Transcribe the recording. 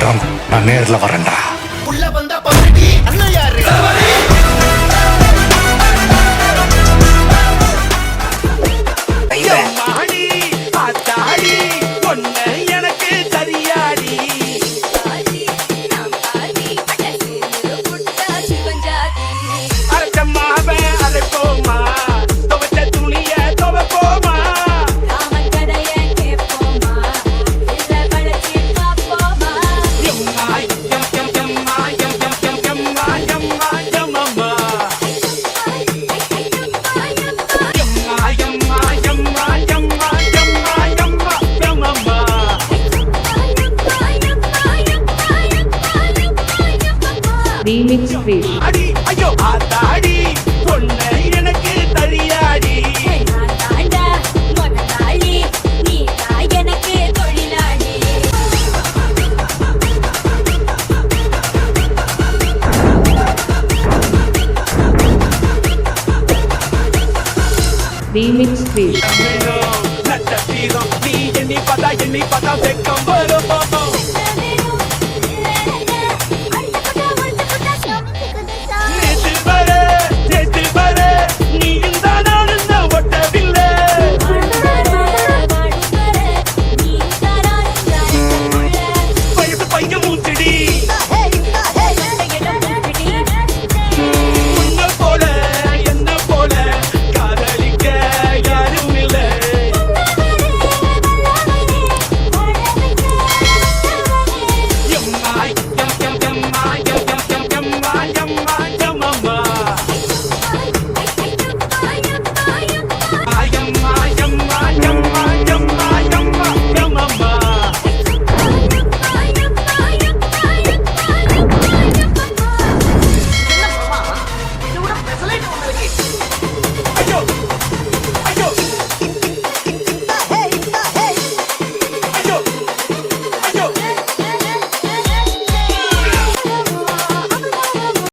நீதிமன்றம் நான் நேர்ல வரேன்டா. உள்ள வந்தா பம்பி அண்ணன் யாரு? மாடி ஆத்தாடி பொண்ணு எனக்கு சரியாடி. அரைச்சம்மாவே அரைப்போமா, துவைச்ச துணிய துவைப்போமா. எம்மா எம் எம் எம்மா எம் எம் எம் எம்மா எம்மா எம்மம்மா. எம்மா எம்மா எம்மா எம்மா எம்மா எம்மா எம்மம்மா. Remix Fish. அடி ஐயோ ஆத்தாடி பொண்ணு எனக்கு தரியாடி. Remix Fish. நட்சத்திரம் நீ எண்ணி பார்த்தா வெக்கம் வரும்.